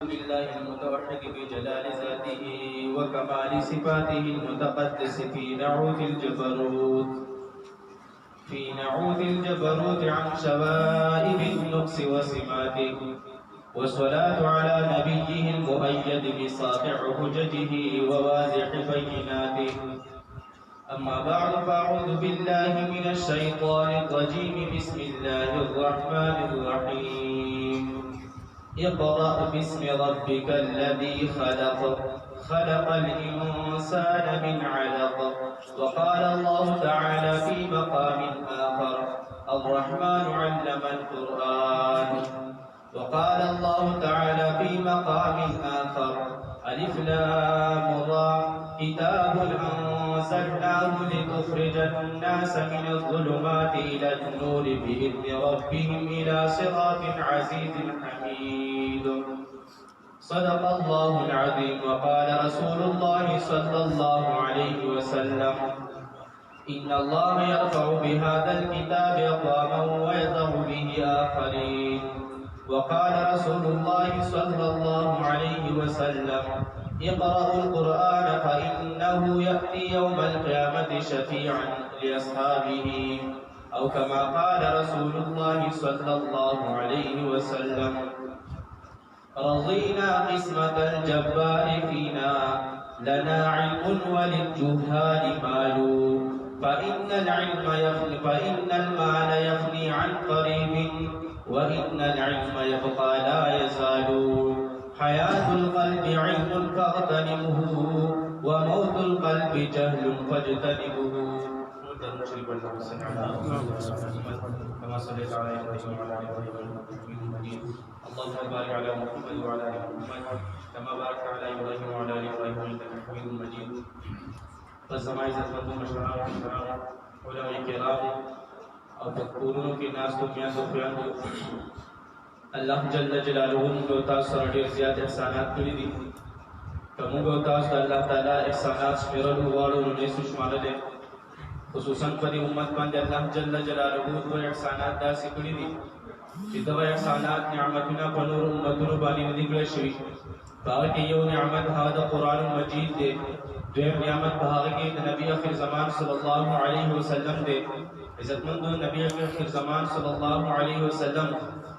بالله المتوحد بجلال ذاته وكمال صفاته المتقدس في نعوت الجبروت عن شوائب النقص وسماته، والصلاة على نبيه المؤيد بساطع حججه وواضح بيناته. أما بعد فأعوذ بالله من الشيطان الرجيم. بسم الله الرحمن الرحيم. اقرأ باسم ربك الذي خلق الإنسان من علق. وقال الله تعالى في مقام آخر: الرحمن علم القرآن. وقال الله تعالى في مقام آخر: ألف لام را كتاب أنزلناه لتخرج الناس من الظلمات إلى النور بإذن ربهم إلى صراط عزيز حميد. صدق الله العظيم. وقال رسول الله صلى الله عليه وسلم: إن الله يرفع بهذا الكتاب أقواما ويضع به آخرين. وقال رسول الله صلى الله عليه وسلم: اقرأوا القرآن فإنه يأتي يوم القيامة شفيعا لأصحابه، أو كما قال رسول الله صلى الله عليه وسلم: رضينا قسمة الجبار فينا، لنا علم وللجهال مال، فإن المال يفني عن قريب، وإن العلم يبقى لا يزال. حياة القلب علم فاغتنمه، وموت القلب جهل فاجتنبه. كما صليت على إبراهيم وعلى آل إبراهيم إنك حميد مجيد. اللهم بارك على محمد وعلى آل محمد كما باركت على إبراهيم وعلى آل إبراهيم إنك حميد مجيد. فالسماء عزت مشرعات علماء کرام اور تکورونو کی ناس کو میاں سفیان کو اللہ جل جلالہ کو تاس سره ډیر زیات احسانات کړی دي. کومو کو تاس الله تعالی احسانات شمیرل غواړو نو نسو شماره دي. خصوصا په دې امت باندې الله جل جلاله دوه احسانات داسې کړی دي چې دا احسانات نعمتونه په نور امتونو باندې نه دي کړی شوي. هغه کې یو نعمت هغه قرآن مجید دی، دویم نعمت هغه کې د نبی اخر زمان صلی الله علیه وسلم دی. عزتمند نبی اخر زمان صلی الله علیه وسلم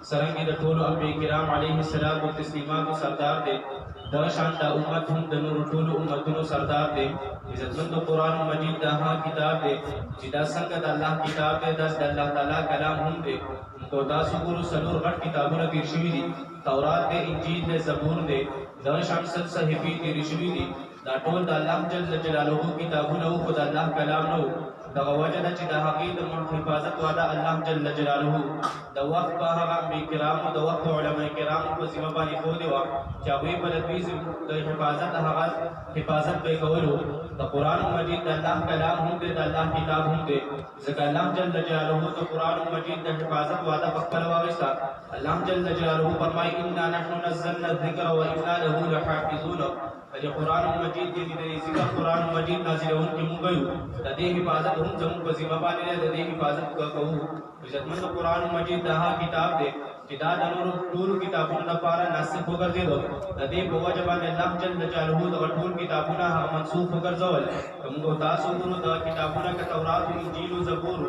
سرنګ د ټولو انبیاء کرام علیهم السلام او تسلیمات سردار دی. دا شان د امت هم د نور ټولو امتونو سردار دی. عزتمند قرآن مجید دا کتاب دی چې دا څنګه د الله کتاب دی، دا د الله تعالی کلام هم دی. کو تاسو ګورو څلور غټ کتابونه تیر شوي دي: تورات دی، انجیل دی، زبور دی. دا شان ست صحیفې تیر شوي دي. دا ټول د الله جل جلاله کتابونه او خدای الله کلام نو. دغه وجه ده چې د هغې د حفاظت واده الله جل جلاله د وخت په هغه انبیاء کرامو د وخت علما کرامو په ذمه باندې ښودې وه چې هغوی به د دوی د حفاظت هغه حفاظت به یې کولو. د قرآن مجید د الله کلام هم دی، د الله کتاب هم دی. ځکه الله جل جلاله د قرآن مجید د حفاظت واده په خپله واخیسته. الله جل جلاله فرمایي: انا نحن نزلنا الذکر وانا له لحافظون. د قرآن مجید دی د ذکر قرآن مجید نازلونکي موږ یو. د دې حفاظت هم زموږ په ذمه باندې دی، د دې حفاظت کوو. عزتمند قرآن مجید دا کتاب دی چې دا د نورو ټولو کتابونو لپاره ناسخ وګرځېدو. د دې په وجه باندې الله جل جلاله دغه ټول کتابونه هغه منسوخ وګرځول. که موږ تاسو ګورو دا کتابونه که تورات او انجیل او زبور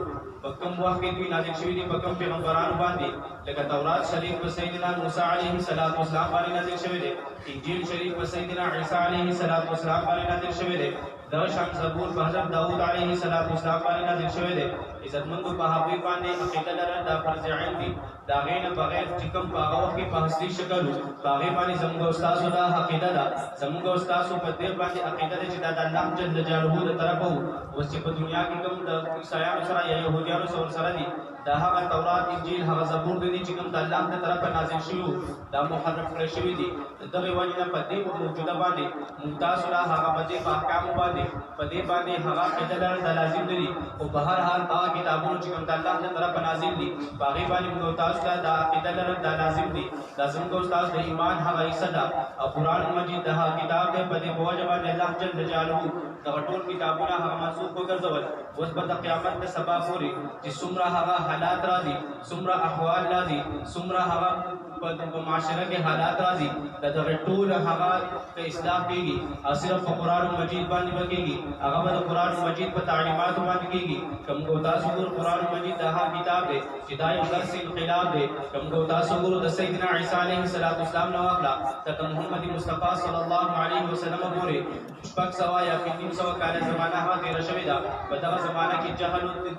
په کوم وخت کې دوی نازل شوي دي، په کوم پیغمبرانو باندې. لکه تورات شریف په سیدنا موسی علیه السلام باندې نازل شوی دی، انجیل شریف په سیدنا عیسی علیه السلام باندې نازل شوی دی. دا شان زبور په حضرت داود علیه السلام باندې نازل شوی دی. عزتمندو په هغوی باندې عقیده لرل دا فرض عین دي. د هغې نه بغیر چې کوم په هغه وخت کې په اصلي شکل و، په هغې باندې زموږ او ستاسو دا عقیده ده. زموږ او ستاسو په دې باندې عقیده ده چې دا د الله جل جلاله د طرفه و. اوس چې په دنیا کې کوم د عیسایانو سره یا یهودیانو سره دي، دا هغه تورات انجیل هغه زبور دي چې کوم د الله د طرفه نازل شوي وو، دا محرف کړی شوي دي. د دغې وجې نه په دې موجوده باندې موږ تاسو له هغه په دې په احکامو باندې په دې باندې هغه عقیده لرل دا لازم نه دي. خو په هر حال هغه کتابونه چې کوم د الله د طرفه نازل دي په هغې باندې موږ تاسو ته دا عقیده لرل دا لازم دي. دا زموږ او ستاسو د ایمان هغه حصه ده. او قرآن مجید د هغه کتاب دی، په دې په وجه باندې الله جل جلاله دغه ټول کتابونه هغه منسوخ وګرځول. اوس به د قیامت د سبا پورې چې څومره هغه حالات راځي، څومره احوال راځي، څومره هغه په معاشره کې حالات راځي دغه ټول هغه کې اصلاح کیږي او صرف قرآن مجید باندې بکیږي هغه به قرآن مجید په تعلیمات باندې کیږي کوم کو تاسو ګور قرآن مجید دا کتاب دی چې دا یو درس انقلاب دی کوم کو تاسو ګور د سیدنا عیسی علیه السلام نو اخلا تر محمد مصطفی صلی الله علیه وسلم پورې شپږ سوا یا 300 کال زمانہ ها تیر شوی دا په دغه زمانہ کې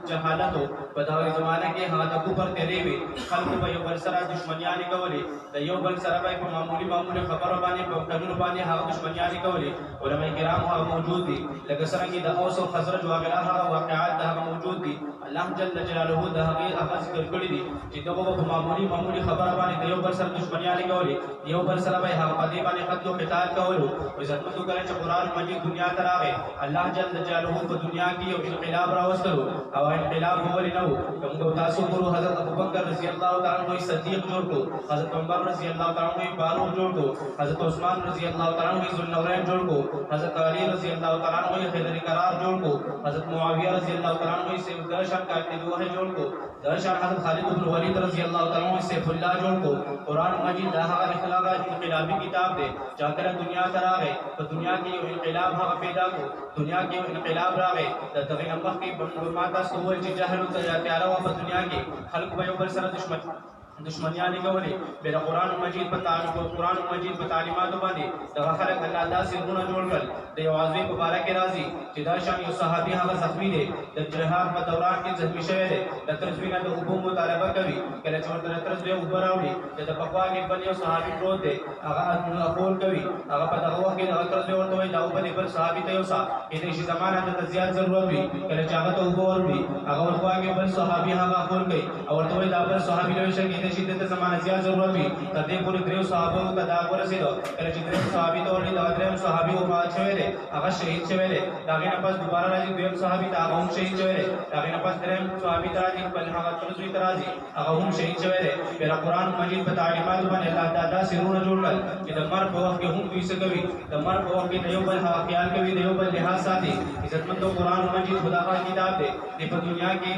جهالت په دغه زمانہ کې هغه د کوپر تیرې وي خلکو په یو بل سره دښمنیانې کولې د یو بل سره په معمولی خبرو باندې په قانون باندې هغه دښمنیانې کولې علماء کرام هغه موجود دي لکه څنګه د اوس او خزرج وغیرہ هغه واقعات هغه موجود دي الله جل جلاله د هغه ذکر کړی دي چې دغه په معمولی خبره باندې د یو بل سره دښمنیانې کولې یو بل سره به هغه په دې باندې قتل او قتال کولو عزت مند کړي چې قرآن مجید دنیا ته راغی الله جل جلاله په دنیا کې یو انقلاب راوستلو او انقلاب ولې نه وو کوم تاسو ګورو حضرت ابوبکر رضی الله تعالی عنہ صدیق جوړ کو حضرت عمر رضی الله تعالی عنہ فاروق جوړ کو حضرت عثمان رضی الله تعالی عنہ ذوالنورین جوړ کو حضرت علی رضی الله تعالی عنہ حیدر قرار جوړ کو حضرت معاویہ رضی الله تعالی عنہ سیف درشان کاٹنے دوه جوړ کو درشان حضرت خالد بن ولید رضی الله تعالی عنہ سیف الله جوړ کو قرآن مجید دا هغه انقلابی کتاب دی چې کله دنیا ته راغی په دنیا کې یو انقلاب هغه پیدا کو دنیا کې یو انقلاب راغی د دغه امر کې ماته سوال چې جهل او تیاره و په دنیا کې خلق به یو بل سره دشمنیانې کولې بیا قرآن مجید په تعلیماتو باندې دغه خلک الله داسې غونه جوړ کړل د یو عظیم په باره کې راځي چې دا شان یو صحابي هغه زخمي دی د جهاد په دوران کې زخمي شوی دی د ترس وینه د اوبو مطالبه کوي کله چې ورته ترس بیا اوبه راوړي چې د پخوا کې بل یو صحابي پروت دی هغه اقول کوي هغه په دغه وخت کې هغه ترس ورته وایي دا اوبه د بل صحابي ته یوسا کله چې زمانه د زیات ضرورت وي کله چې هغه ته اوبه وروړي هغه ورخوا کې بل صحابي هغه اقول کوي او ورته وایي دا بل صحابي له شي کې چې د زمانه زیات ضرورت وي تر دې پورې درو صحابه ته دا ورسېدو کله چې درو صحابي ته ورني دا درو صحابي وفات شوی دی هغه شهید شوی دی داغه نه پس دوباره راځي دویم صحابي ته هغه هم شهید شوی دی داغه نه پس دریم صحابي ته راځي بل هغه ترځوي ته راځي هغه هم شهید شوی دی پر قرآن مجید په تعلیمات باندې الله تعالی سرونه جوړ کړل چې د مر په وخت کې هم دوی څه کوي د مر په وخت کې یو بل خیال کوي د یو بل لحاظ ساتي عزتمند قرآن مجید خدای کتاب دی په دنیا کې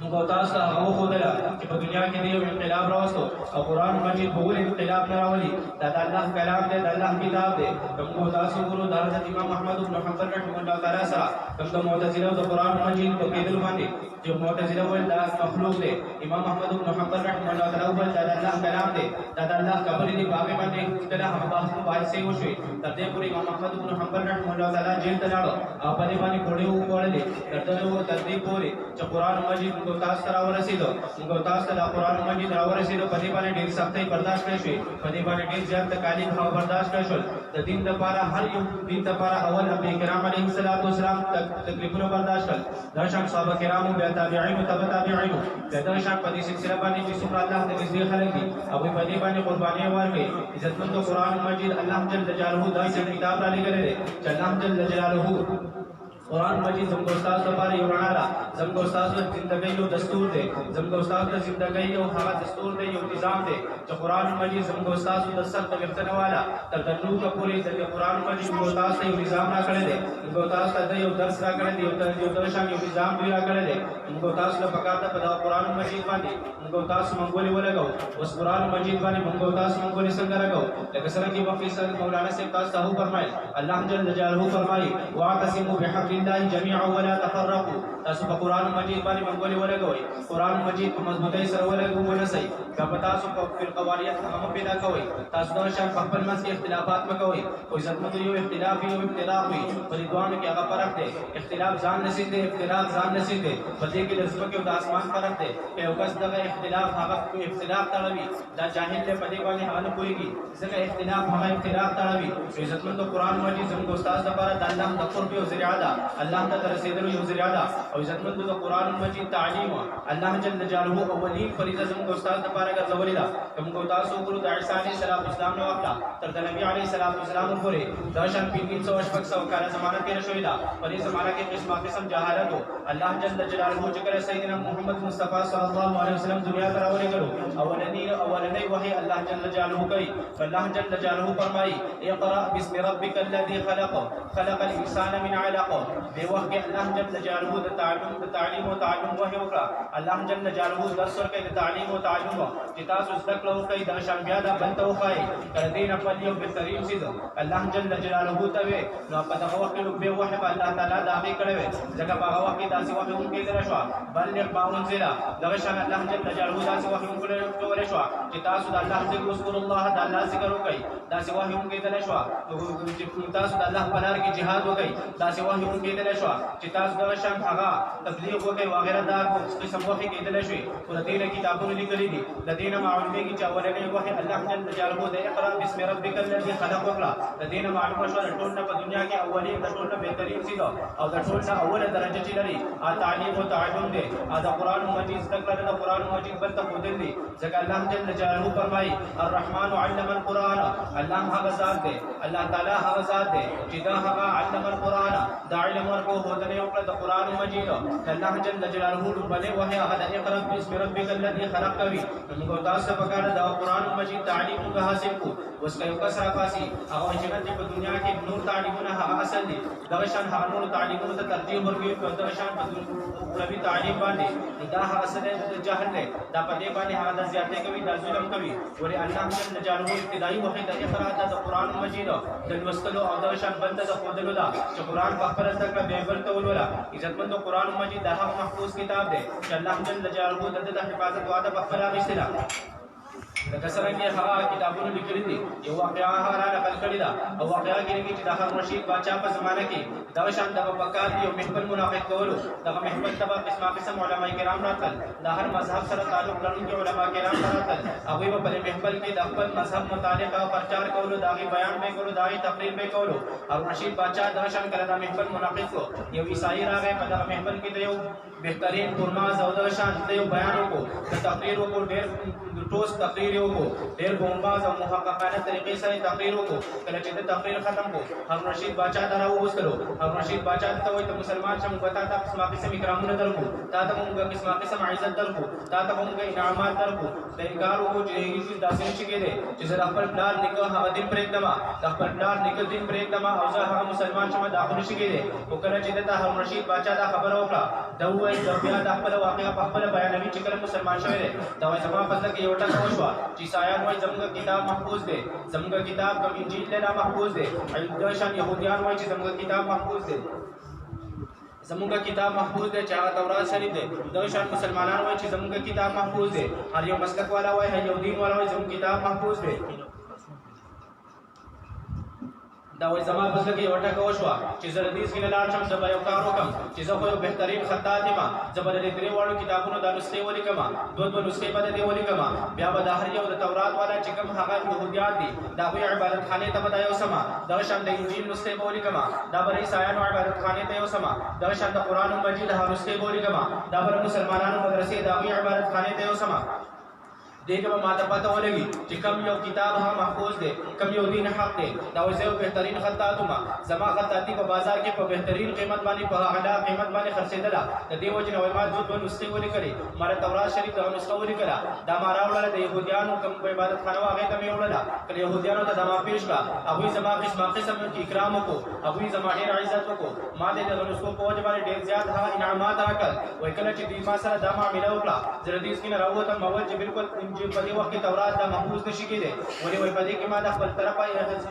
موږ تاسو ته هغه خدای چې په دنیا کې یو انقلاب راوستو او قرآن مجید په ول انقلاب نه راولي دا د الله کلام دی د الله کتاب دی موږ تاسو ګورو د حضرت امام احمد بن حنبل رحمه الله تعالی سره د معتزله او د قرآن مجید په کېدل باندې چې معتزله ول دا مخلوق دی امام احمد بن حنبل رحمه الله تعالی ول دا د الله کلام دی دا د الله خبرې دی باغ باندې کله هم بحث مباحثه وشوي تر دې پورې امام احمد بن حنبل رحمه الله تعالی جیل ته لاړ او په دې باندې کوړې وکړلې تر دې پورې چې قرآن مجید موږ تاسو ته راورسېدو موږ تاسو ته د قرآن مجید راورسېدو په دې باندې ډېر سختۍ برداشت کړې شوې په دې باندې ډېر زیات تکالیف هم برداشت کړې شول د دین لپاره هر یو دین لپاره اول انبیاء کرام علیهم السلام تکلیفونه برداشت کړل دا شان صحابه کرامو بیا تابعین او تبع تابعین دا شان په دې سلسله باندې چې څومره الله ته نږدې خلک دي او په دې باندې قرباني ورکړي عزتمند قرآن مجید الله جل جلاله داسې کتاب را لګلې دی چې الله جل جلاله قرآن مجید زموږ استاد لپاره یو رڼا ده زموږ استاد د ژوندۍ یو دستور دی زموږ استاد د ژوندۍ یو هغه دستور دی یو نظام دی چې قرآن مجید زموږ استاد د سر د وختنه والا تر تنوکه پورې د قرآن مجید زموږ استاد ته یو نظام را کړی دی زموږ استاد ته یو درس را کړی دی یو درشان یو نظام دی را کړی دی زموږ استاد له پکار ته په قرآن مجید باندې زموږ استاد منګولې ولګاو اوس قرآن مجید باندې زموږ استاد منګولې څنګه راګاو لکه څنګه چې وفي سر مولانا صاحب تاسو ته فرمایي الله جل جلاله فرمایي واعتصموا بحبل الله جميعا ولا تفرقوا تاسو په قرآن مجید باندې منګولې ولګوئ قرآن مجید په مضبوطۍ سره ولګوئ ونسئ که تاسو په فرقواریت هغه پیدا کوئ تاسو دا شان په خپل منځ کې اختلافات مه کوئ خو عزتمندو یو اختلاف یو اختلاف وي په دې دواړو کې هغه فرق دی اختلاف ځان نصیب دی اختلاف ځان نصیب دی په دې کې د ځمکې او د اسمان فرق دی که یو کس دغه اختلاف هغه اختلاف تړوي دا جاهل دی په دې باندې هغه نه پوهېږي ځکه اختلاف هغه اختلاف تړوي عزتمندو قرآن مجید زموږ استاد لپاره د الله د قرب یو ذریعه ده الله ته رسیدلو یو ذریعه ده او عزتمند د قرآن مجید تعلیم الله جل جلاله اولین فریضه زموږ استاد لپاره ګرځولې ده کوم تاسو ګورو د عیسی علیه السلام نو واخلا تر د نبی علیه السلام پورې دا شان 300 کاله زمانہ تیر شوې ده په دې زمانہ کې قسم جهالت الله جل جلاله چې کړه سیدنا محمد مصطفی صلی الله علیه وسلم دنیا ته راولېږلو اولنی وحی الله جل جلاله کوي الله جل جلاله فرمایي اقرأ باسم ربك الذي خلق الانسان من علق دی وخت کې الله جل جلاله د تعلیم او تعلم وحی وکړه الله جل جلاله درس ورکړي د تعلیم او تعلم چې تاسو زده کړو کوي د شان بیا د بل ته وخای کړه دین په یو بهترین څه الله جل جلاله ته وي نو په دغه وخت کې به وحي الله تعالی دا به کړی وي ځکه په هغه وخت کې داسې وحي هم کېدل شو بل ما انزل دغه شان الله جل جلاله داسې وحي هم کولای شو چې تاسو د الله ذکر وذكر الله د الله ذکر وکړئ داسې وحي هم کېدل شو چې تاسو د الله په لار کې jihad وکړئ داسې وحي هم کېدل شو چې تاسو دغه شان هغه تبلیغ وکړئ وغیرہ دا قسم وحي کېدل شي او د دې کتابونو لیکلي دي د دې معلومه کې چې اولنې وحي الله جل جلاله د اقرا بسم ربک الذي خلق وکړه د دې معلومه شو ټول په دنیا کې اولي د ټول بهترین څه او د ټول نه اوله درجه چې لري تعلیم او تعلم دی دا قرآن مجید ذکر د قرآن مجید بل ته بدل دي ځکه الله جل جلاله فرمایي الرحمن علم القرآن الله هغه ذات دی الله تعالی هغه ذات دی چې دا هغه علم القرآن دا علم ورکو هدنه او د قرآن مجید الله جل جلاله باندې وحي هغه اقرا بسم ربک الذي خلق کوي موږ تاسو په کار دا قرآن مجید تعلیم او حاصل کو اوس کيو کسره فاسي هغه چې په دنیا کې نور تعلیمونه هغه اصل دي دغه شان هغه نور تعلیمونه ته ترتیب ورکوي په دغه شان په نبی تعلیم باندې دا هغه سره جهل نه دا په دې باندې هغه د زیاتې کوي د ظلم کوي ولې الله جل جلاله ابتدایي وحي د اقرا د قرآن مجید د لوستلو او دغه شان بند د خودلو دا چې قرآن په خپل ځکه بیبل ته ولولا عزتمند قرآن مجید د هغه محفوظ کتاب دی چې الله جل جلاله د حفاظت وعده په خپل اغوښتله لکه څنګه هغه کتابونه لیکلي دي یو واقعا هغه نقل کړی دا او واقعا کې چې د هارون رشید بادشاہ په زمانه کې دا شان د بکار یو محفل منعقد کولو دغه محفل تبع قسم علماء کرام راتل د هر مذهب سره تعلق لرونکي علماء کرام راتل هغه په محفل کې د خپل مذهب متعلق پرچار کولو دغه بیان به کولو دغه تقریر به کولو هارون رشید بادشاہ دا شان کړه د محفل منعقد کو یو عیسائی راغی په دغه محفل کې د یو بهترین قرماز او د شان د یو بیان وکړو د تقریر وکړو ډېر ټوس تقریر وکړو ډېر بومباز او محققانه طریقې سره تقریر وکړو کله چې د تقریر ختم کو هارون رشید بادشاہ دا راوستلو هارون رشید بادشاہ ته وایي ته مسلمان شې موږ ته قسمه قسم اکرامونه درکو تا ته موږ قسمه قسم عزت درکو تا ته موږ انعامات درکو د انکار وکړو چې هیڅ داسې نشي کېدی چې زه د خپل پلار نیکه هغه دین پرېږدم د خپل پلار نیکه دین پرېږدم او زه هغه مسلمان شم دا خو نشي کېدی خو کله چې د هارون رشید بادشاہ دا خبره وکړه دا وایي د بیا د خپل واقعه په خپل بیانوي چې کله مسلمان شوی دی دا وایي زما په ځکه یو ټک وشوه چې عیسایان وایي زموږ کتاب محفوظ دی زموږ کتاب کوم انجیل لا محفوظ دی دا شان يهوديان وایي چې زموږ کتاب محفوظ دی زموږ کتاب محفوظ دی چې هغه تورات شریف دی دا شان مسلمانان وایي چې زموږ کتاب محفوظ دی هر یو مسلک والا وایي هر یو دین والا وایي زموږ کتاب محفوظ دی دا وایي زما په ځکه یو ټک وشوه چې زه د دې څخه لاړ شم زه به یو کار وکړم چې زه خو یو بهترین خطاط یم زه به د دې درې واړو کتابونو دا نسخې ولیکم دوه نسخې به د دې ولیکم بیا به د هر یو د تورات والا چې کوم هغه یهودیان دي د هغوی عبادتخانې ته به دا یوسم دغه شان د انجیل نسخې به ولیکم دا به د عیسایانو عبادتخانې ته یوسم دغه شان د قرآن مجید هغه نسخې به ولیکم دا به د مسلمانانو مدرسې د هغوی عبادتخانې ته یوسم دیکھو ماته پته ولګي چې کوم یو کتاب هم محفوظ دی کوم یو دین حق دی دا وایي بهترین خطاطوم زما خطاطي په بازار کې په بهترین قیمت باندې په اعلی قیمت باندې خرڅېدله د دې وجه نه وایي ما دوه نسخې ولیکلې ما د تورات شریف دغه نسخه ولیکله دا ما راوړله د یهودیانو کوم عبادتخانه وه هغې ته مې وړله کله یهودیانو ته دا ما پېښ کړه هغوی زما قسمه قسم اکرام وکړو هغوی زما ډېر عزت وکړو ما د دغه نسخو په وجه باندې ډېر زیات هغه انعامات راکړل وایي کله چې دوی ما سره دا معامله وکړه زه د دې څخه نه راووتم ما وویل چې بلکل چې په دې وخت کې تورات دا محفوظ نشي کېدی ولې وایي په دې کې ما د خپل طرفه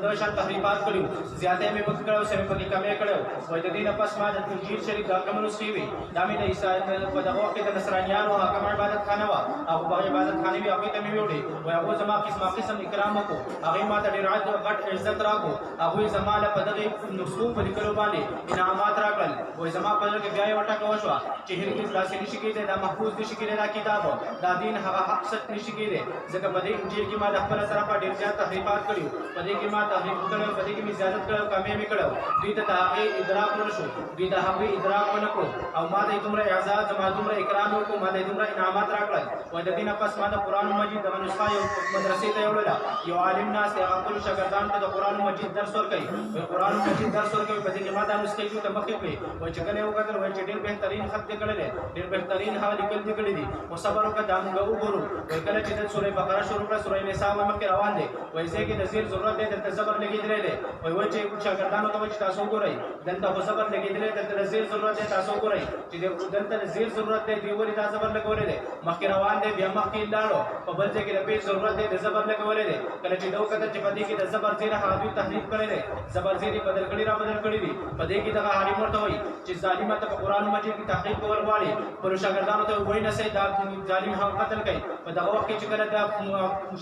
د شان تحریفات کړي زیاتې مې پکې کړی او څه مې پکې کمې کړی وایي د دې نه پس ما د انجیل شریف دا کومه نسخې وي دا مې د عیسی په دغه وخت کې د نصرانیانو هغه کومه عبادتخانه وه هغه به عبادتخانې وي هغوی ته مې ویوړې وایي هغوی زما قسمه قسم اکرام وکړو هغوی ما ته ډېر غټ عزت راکړو هغوی زما له په دغې نسخو په لیکلو باندې انعامات راکړل وایي زما په زړه کې بیا یوه ټکه وشوه چې هرګز داسې نشي کېدی دا محفوظ نشي کېدی دا کتاب دا دین هغه حق سچ نشي کېدی ځکه په دې انجیل کې ما د خپله طرفه ډېر زیات تحریفات کړي په دې کې ما تحریف کړی په دې کې مې زیادت کړی او کمې مې کړی دوی ته د هغې ادراک ونه شو دوی د هغوی ادراک ونه کړو او ما ته یې دومره اعزاز ما دومره اکرام وکړو ما ته یې دومره انعامات راکړل وایي د دې نه پس ما د قرآن مجید دغه نسخه یو مدرسې ته یوړله یو عالم ناست دی هغه خپلو شاګردانو ته د قرآن مجید درس ورکوي وایي قرآن مجید درس ورکوي په دې کې ما دا نسخې دوی ته مخکې کړې وایي چې کله یې وکتل وایي چې ډېر بهترین خط دې کړی دی ډېر بهترین هغه لیکل دې کړي دي خو صبر وکړه دا موږ وګورو وایي کله چې د سورې بقره شروع کړه سورې نساء مخکې روان دي وایي چې د زیر ضرورت دی د زبر لګیدلې دی وایي چې شاګردانو ته چې تاسو ګورئ دلته خو زبر لګیدلې د زیر ضرورت دی تاسو ګورئ چې دلته د زیر ضرورت دی دی ولې دا زبر لګولې دی مخکې روان دی بیا مخکې لاړو په بل ځای کې د پیښ ضرورت دی د زبر لګولې دی کله چې دوه کتل چې په دې کې د زبر زیر هغه تحریف کړی دی زبر زیر بدل کړی را بدل کړی دی په دې کې دغه عالم ورته وایي چې ظالم ته په قران مجید کې تحقیق کول غواړي پر شاګردانو ته وایي نه سي دا ظالم هم قتل کوي په دغه وخت کې چې کله دا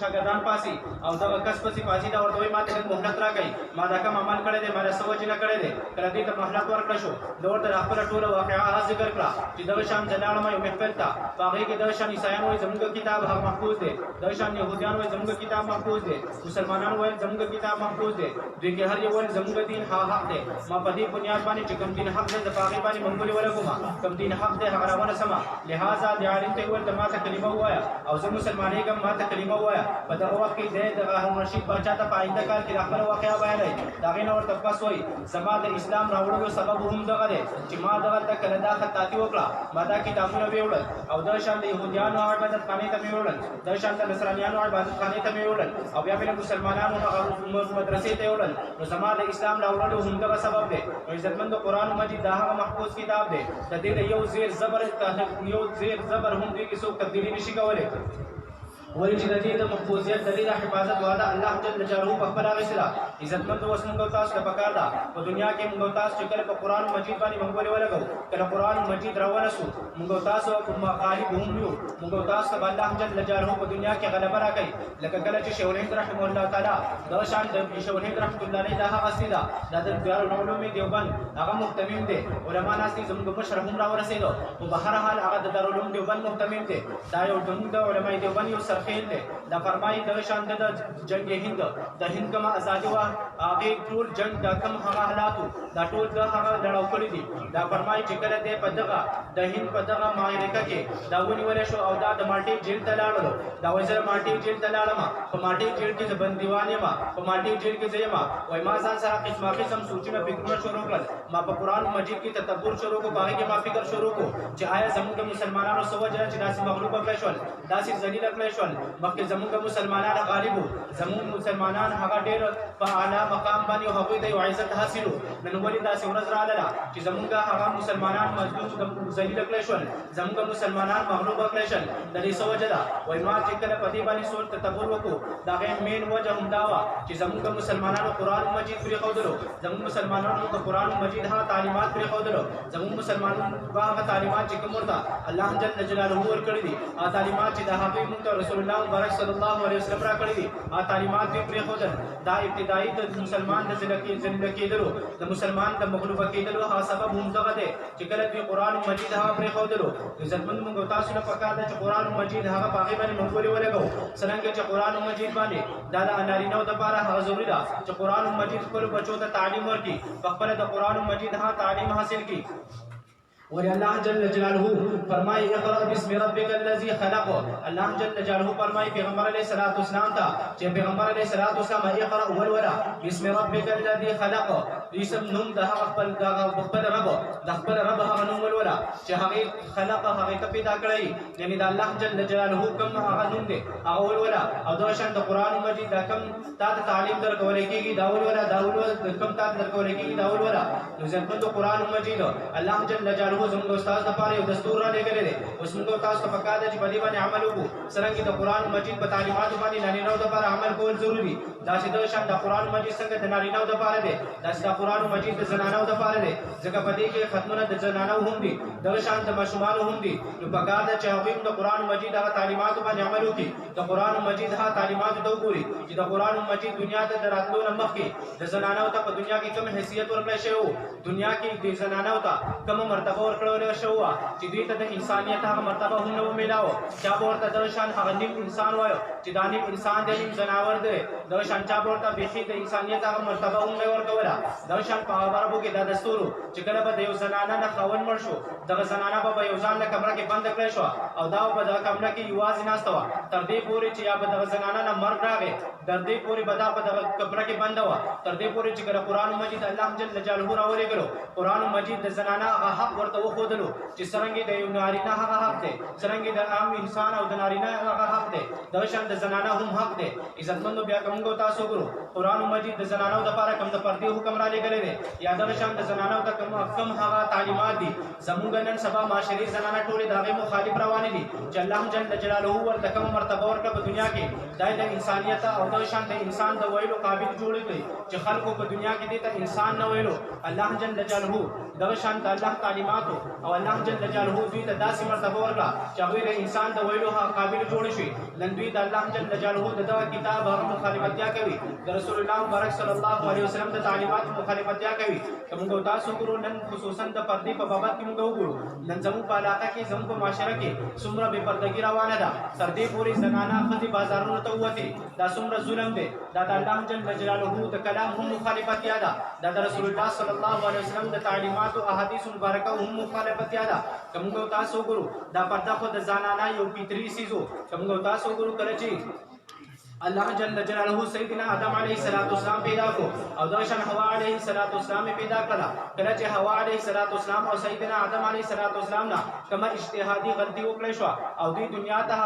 شاګردان پاسي او دغه کس پسې پاسي دا ورته وایي ماته مهلت راکړي ما دا کوم عمل کړی دی ما دا سوچ نه کړی دی کله دې ته مهلت ورکړ شو دا ورته خپل ټول واقعا ذکر کړه چې دغه شان جلاله مې محفل تا هغه کې دغه شان عیسایان وایي زموږ کتاب هغه محفوظ دی دغه شان يهوديان وایي زموږ کتاب محفوظ دی مسلمانان وایي زموږ کتاب محفوظ دی دوی کې هر یو وایي زموږ دین حق دی ما په دې بنیاد باندې چې کوم دین حق دی د باغی باندې منګولې ولګوما کوم دین حق دی هغه روانه سما لہذا د عالم ته ول ما ته کلمه وایا او زه مسلمانې کوم ما ته کلمه وایا په دغه وخت کې د هارون رشید بچا ته پاینده کال کې خپل واقعیا بیانای دا غینه ورته پس وایي زما د اسلام راوړلو سبب هم دغه دی چې ما دغه ته کله دا خطاطي وکړه ما دا کتابونه ویوړل او د شان د يهوديانو عبادت خانه ته ویوړل د شان د نصرانيانو عبادت خانه ته ویوړل او بیا موږ مسلمانانو مدرسې ته ویوړل نو زما د اسلام راوړلو هم دغه سبب دی او عزتمند قرآن مجید دا هغه محفوظ کتاب دی د دې یو زیر زبر هم دی کې څوک تبدیلی نشي کولای ولی چې د دې د محفوظیت د دې د حفاظت واده الله جل جلاله په خپل غسلا عزتمند اوس موږ تاسو ته پکار ده په دنیا کې موږ تاسو چې کله په قرآن مجید باندې موږ ولګو کله قرآن مجید راوړسو موږ تاسو په مغالب هم یو موږ تاسو ته الله جل جلاله په دنیا کې غلبه راکړي لکه کله چې شیخ الهند رحمه الله تعالی دا شان د شیخ الهند رحمه الله علیه دا هغه سیدا د دارالعلوم دیوبند هغه محتمم دي علما ناس دي زموږ مشر هم راورسېدو او په هر حال هغه د دارالعلوم دیوبند محتمم دي دا یو د علماء دیوبند یو خیل دی دا فرمایي دغه شان د جنگ هند د هند کوم ازادي وا هغه ټول جنگ د کم هغه حالاتو دا ټول د هغه لړاو کړی دي دا فرمایي چې کله دې په دغه د هند په دغه معرکه کې دا ونیول شو او دا د مالټي جیل ته لاړو دا وزره مالټي جیل ته لاړم په مالټي جیل کې بندیوانه ما په مالټي جیل کې ځما وای ما ځان سره قسم سوچونه فکرونه شروع کړل ما په قران مجید کې تدبر شروع کو باغ کې ما فکر شروع کو چې آیا زموږ مسلمانانو سوجره چې داسې مغلوب کړل شول داسې ذلیل کړل شول مخکې زموږ مسلمانان غالب وو زموږ مسلمانان هغه ډېر په اعلی مقام باندې هغوی د عزت حاصلو نن ولې داسې ورځ راغله چې زموږ هغه مسلمانان مظلوم ذلیل کړل شول زموږ مسلمانان مغلوب کړل شول د دې سوجره وای ما چې کله په دې باندې سوچ تدبر وکړو دا غي مین وجه هم دا وا چې زموږ مسلمانانو قران مجید پرې خودلو زموږ مسلمانانو د قران مجید هغه تعلیمات پرې خودلو زموږ مسلمانانو هغه تعلیمات چې کوم ورته الله جل جلاله ور کړی دي هغه تعلیمات چې د حبیب رسول الله مبارک صلی الله علیه وسلم را کړی دي هغه تعلیمات پرې خودل دا ابتدایي د مسلمان د ذلیل کېدلو د مسلمان د مغلوب کېدلو هغه سبب هم دغه دی چې کله د قران مجید هغه پرې خودلو عزتمن موږ تاسو نه پکار ده چې قران مجید هغه باغی باندې موږ ولګو څنګه چې قران مجید باندې دا د انارینو د لپاره هغه ضروري ده چې قران مجید خپل بچو ته تعلیم ورکړي خپل د قران مجید هغه تعلیم حاصل کړي اور اللہ جل جلالہ فرمائے اقرأ بسم ربک الذی خلق اللہ جل جلالہ فرمائے پیغمبر علیہ الصلوۃ والسلام تھا کہ پیغمبر علیہ الصلوۃ والسلام اقرأ ولولا بسم ربک الذی خلق اسم نوم د خپل رب هغه نوم ولولا چې هغه خلق هغه ته پیدا کړی یعنی د الله جل جلالہ کوم هغه نوم دی هغه ولولا او دا شان د قران مجید دا کوم تا تعلیم درکول کیږي دا ولولا کوم تا درکول کیږي دا ولولا نو ځکه د قران مجید الله جل جلالہ زموږ استاد لپاره یو دستور را لګلې دي اوس موږ تاسو ته پکار دي چې په دې باندې عمل وکړو څنګه د قران مجید په تعلیماتو باندې نارینه‌و لپاره عمل کول ضروری دا چې د شان د قران مجید څنګه د نارینه‌و لپاره دی دا چې د قران مجید د زنانو لپاره دی ځکه په دې کې ختمونه د زنانو هم دي د شان د ماشومانو هم دي نو پکار ده چې هغوی د قران مجید هغه تعلیماتو باندې عمل وکړي د قران مجید هغه تعلیماتو ته وګوري چې د قران مجید دنیا ته دراتلو نه مخکې د زنانو ته په دنیا کې کوم حیثیت ورکړل شوی دنیا کې د زنانو ته کوم مرتبه ورکړل شوی چې دوی ته د انسانیت هغه مرتبه هم نه ومیلاو چا ورته د شان هغه نیم انسان وایو چې دا نیم انسان دی نیم جناور دی د شان چا ورته بیخي د انسانیت هغه مرتبه هم نه ورکوله د شان په عربو کې دا دستور چې کله به د یو زنانه نه خاوند مړ شو دغه زنانه به یو ځان له کمره کې بند کړی شو او دا به د کمره کې یوازې ناسته وه تر دې پورې چې یا به دغه زنانه نه مرګ راغی در دې پورې بدا په دغه کبره کې بنده وه تر دې پورې چې کله قرآن مجید الله جل جلاله راولېږلو قرآن مجید د زنانه هغه حق ورته وښودلو چې څرنګې د یو نارینه هغه حق دی څرنګې د عام انسان او د نارینه هغه حق دی دغه شان د زنانه هم حق دی عزتمندو بیا که موږ تاسو وګورو قرآن مجید د زنانو دپاره کوم د پردې حکم رالیږلی دی یا دغه شان د زنانو ته کوم هغه تعلیمات دي زموږ نن سبا معاشري زنانه ټولې د هغې مخالف روانې دي چې الله جل جلاله ورته کومه مرتبه ورکړه په دنیا کې دا د انسانیت او دغه شان د انسان د ویلو قابل جوړ کړي چې خلکو په دنیا کې دې ته انسان نه ویلو الله جل جلاله دغه شان د الله تعلیماتو او الله جل جلاله دوی ته داسې مرتبه ورکړه چې هغوی د انسان د ویلو قابل جوړ شي نن دوی د الله جل جلاله د دغه کتاب هغه مخالفتیا کوي د رسول الله مبارک صلی الله علیه وسلم د تعلیماتو مخالفتیا کوي که موږ تاسو وګورو نن خصوصا د پردې په بابت کې موږ وګورو نن زموږ په علاقه کې زموږ په معاشره کې څومره بې پردګي روانه ده تر دې پورې زنانه ښځې بازارونو ته ووتې دا څومره ظلم دی دا د الله جل جلاله د کلام هم مخالفتیا ده دا د رسول الله صلی الله علیه وسلم د تعلیماتو احادیث مبارکه هم مخالفتیا ده که موږ تاسو وګورو دا پرده خو د زنانه یو فطري څیز و که موږ تاسو وګورو کله چې الله جل جلاله سیدنا آدم علیه السلام پیدا کو او دغشان حوا علیه السلام پیدا کړه کله چې حوا علیه السلام او سیدنا آدم علیه السلام نه کومه اجتهادي غلطي وکړه شو او دوی دنیا ته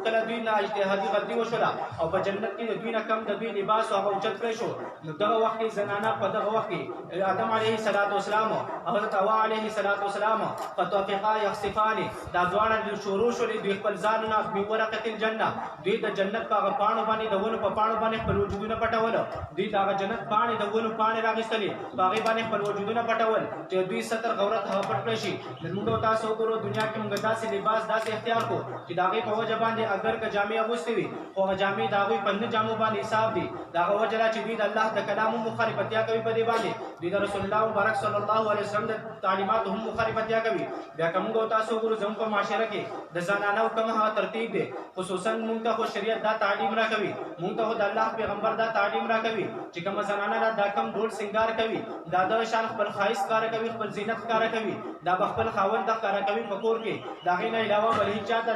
کله دوی نه اجتهادي غلطي وشوله او په جنت کې دوی نه کم د دوی لباس او اوچت کړی شو نو دغه وخت کې زنانه په دغه وخت کې آدم علیه السلام او حضرت حوا علیه السلام فتوافقا یخصفان دا دواړه شروع شولې دوی خپل ځانونه بورقه الجنه دوی د جنت په پاڼو باندې د ونو په پاڼو باندې خپل وجودونه پټول دوی د هغه جنت پاڼې د ونو پاڼې راغېستلې په هغې باندې خپل وجودونه پټول چې دوی ستر غورت هغه پټ کړی شي نن موږ تاسو وګورو دنیا کې موږ داسې لباس داسې اختیار کړو چې د هغې په وجه باندې اگر که جامې اغوستې وي خو هغه جامې د هغوی په نه جامو باندې حساب دي د هغه وجه ده چې دوی د الله د کلام هم مخالفتیا کوي په دې باندې دوی د رسول الله مبارک صلی الله علیه وسلم د تعلیماتو هم مخالفتیا کوي بیا که موږ تاسو وګورو زموږ په معاشره کې د زنانو کوم هغه ترتیب دی خصوصا موږ ته خو شریعت دا تعلیم راکوي مونږ ته د الله پیغمبر دا تعلیم راکوي چې کومه زنانه دا کم ډول سنگار کوي دا د شان خپل خایس کار کوي خپل زینت کار کوي دا خپل خاوند د کار کوي په کور کې دا غي نه علاوه بل هیڅ چاته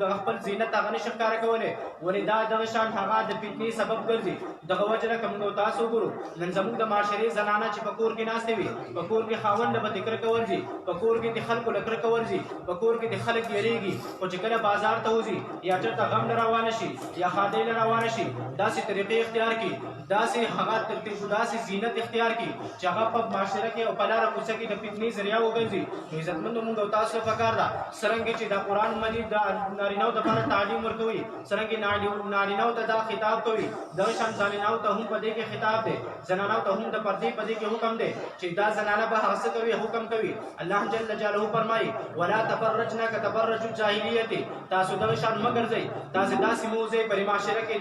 د خپل زینت هغه نشه کار کوله ولې دا د شان هغه د فتنې سبب ګرځي دغه وجه کوم تاسو ګورو نن زموږ د معاشري زنانه چې په کور کې ناشته وي په کور کې خاوند به ذکر کولږي په کور کې د خلکو لکر کولږي په کور کې د خلک یریږي او چې کله بازار ته وځي یا چرته غم روان شي یا خادای روان شي داسې طریقې اختیار کی داسې هغه ترتیب داسې زینت اختیار کی چې هغه په معاشره کې او په لاره کوڅه کې د فتنې ذریعہ وګرځي نو عزتمندو موږ تاسو ته پکار ده څرنګه چې د قرآن مجید د نارینهو دپاره تعلیم ورکوي څرنګه نارینهو ته دا خطاب کوي دغه شان زنانهو ته هم په دې کې خطاب دی زنانهو ته هم د پردې په دې کې حکم دی چې دا زنانه به هغه څه کوي حکم کوي الله جل جلاله فرمایي ولا تبرجنا كتبرج الجاهلیت تاسو دغه شان مه ګرځئ تاسو داسې موزه په معاشره کې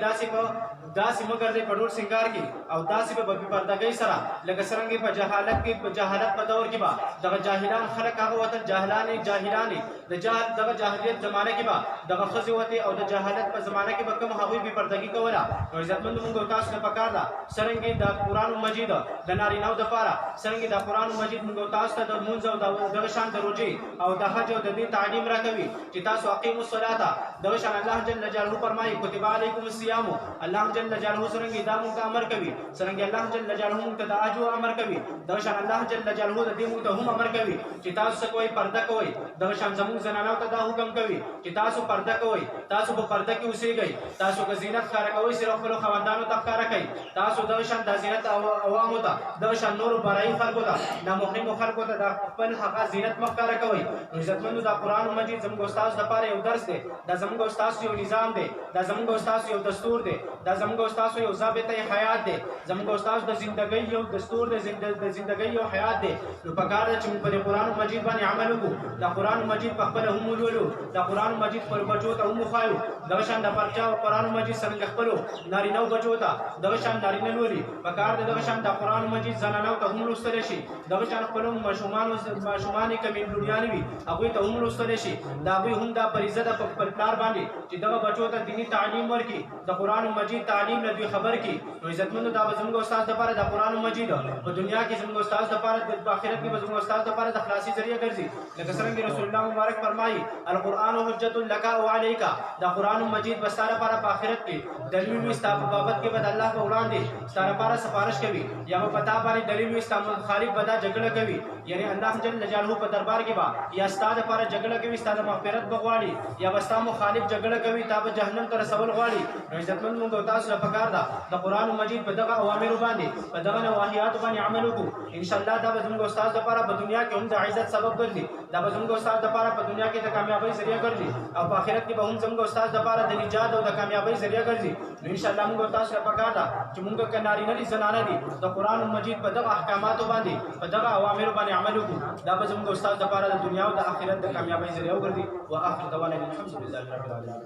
داسې مه ګرځئ په ډول سنګار کې او داسې په بې پردګۍ سره لکه څرنګه په جهالت په دور کې به دغه جاهلان خلک هغه وتل جاهلانې د دغه جاهلیت زمانه کې به دغه ښځې وتې او د جهالت په زمانه کې به کوم هغوی بې پردګي کوله نو عزتمندو موږ تاسو ته پکار ده څرنګه د قرآن مجید د نارینهو دپاره څرنګه د قرآن مجید موږ تاسو ته د لمونځ او دغه شان د روژې او د حج او د دې تعلیم راکوي چې تاسو اقیموا الصلاة دغه شان الله جل جلاله فرمایي کتب علیکم الصیام الله جل جلاله څرنګه دا موږ ته امر کوي څرنګه الله جل جلاله موږ ته د حج امر کوي دغه شان الله جل جلاله د دې موږ ته هم امر کوي چې تاسو کوئی پرده کوئ دغه شان زموږ زنانو ته دا حکم کوي چې تاسو پرده کوئ تاسو په پرده کې اوسېږئ تاسو که زینت ښکاره کوئ صرف خپلو خاوندانو ته ښکاره کوئ تاسو دغه شان دا زینت عوامو ته دغه شان نورو برایي خلکو ته نامحرمو خلکو ته دا خپل هغه زینت مه ښکاره کوئ نو عزتمندو دا قرآن مجید زموږ استاسو دپاره یو درس دی دا زموږ استاسو یو نظام دی دا زموږ استاسو یو دستور دی دا زموږ استاسو یو ضابطه حیات دی زموږ استاسو د زندګۍ یو دستور دی د زندګۍ یو حیات دی نو پکار ده چې موږ په قرآن مجید باندې عمل وکړو دا قرآن مجید په خپله هم ولولو دا قرآن مجید خپلو بچو ته هم وښایو دغه شان د پرچا قرآن مجید څرنګه خپلو نارینهو بچو ته دغه شان نارینه لولي پکار ده دغه شان د قرآن مجید زنانو ته هم لوستلی شي دغه شان خپلو ماشومانې که میندوریانې وي هغوی ته هم لوستلی شي د هغوی هم دا فریضه ده په خپل پلار باندې چې دغه بچو ته دینی تعلیم ورکړي د قران مجید تعلیم نه دوی خبر کړي نو عزتمنو دا زموږ استاد لپاره د قران مجید په دنیا کې زموږ استاد لپاره د آخرت کې زموږ استاد لپاره د خلاصي ذریعہ ګرځي لکه څنګه رسول الله مبارک فرمایي القرآن حجت لك وعليك دا قران مجید بستاره لپاره په آخرت کې دلیل وي ستاسو بابت کې بد الله په وړاندې ستاسو لپاره سفارش کوي یا په پتا باندې دلیل وي ستاسو مخالف بدا جګړه کوي یعنی الله جل جلاله په دربار کې با یا ستاسو لپاره جګړه کوي ستاسو مغفرت بغواړي یا ستاسو مخالف جګړه کوي تاسو جهنم ته رسول غواړي نو عزتمن موږ تاسو لپاره پکار ده د قران مجید په دغه اوامر باندې په دغه نواهیات باندې عمل وکړو ان شاء الله دا زموږ استاد لپاره په دنیا کې هم د عزت سبب ګرځي دا زموږ استاد لپاره په دنیا کې د کامیابی ذریعہ ګرځي او په آخرت کې به هم زموږ استاد لپاره د نجات او د کامیابی ذریعہ ګرځي نو ان شاء الله موږ تاسو لپاره پکار ده چې موږ کناري نه دي زنانه دي د قران مجید په دغه احکاماتو باندې په دغه اوامر باندې عمل وکړو دا به زموږ استاد لپاره د دنیا او د آخرت د کامیابی ذریعہ وګرځي واخر دعوانا الحمد لله رب العالمين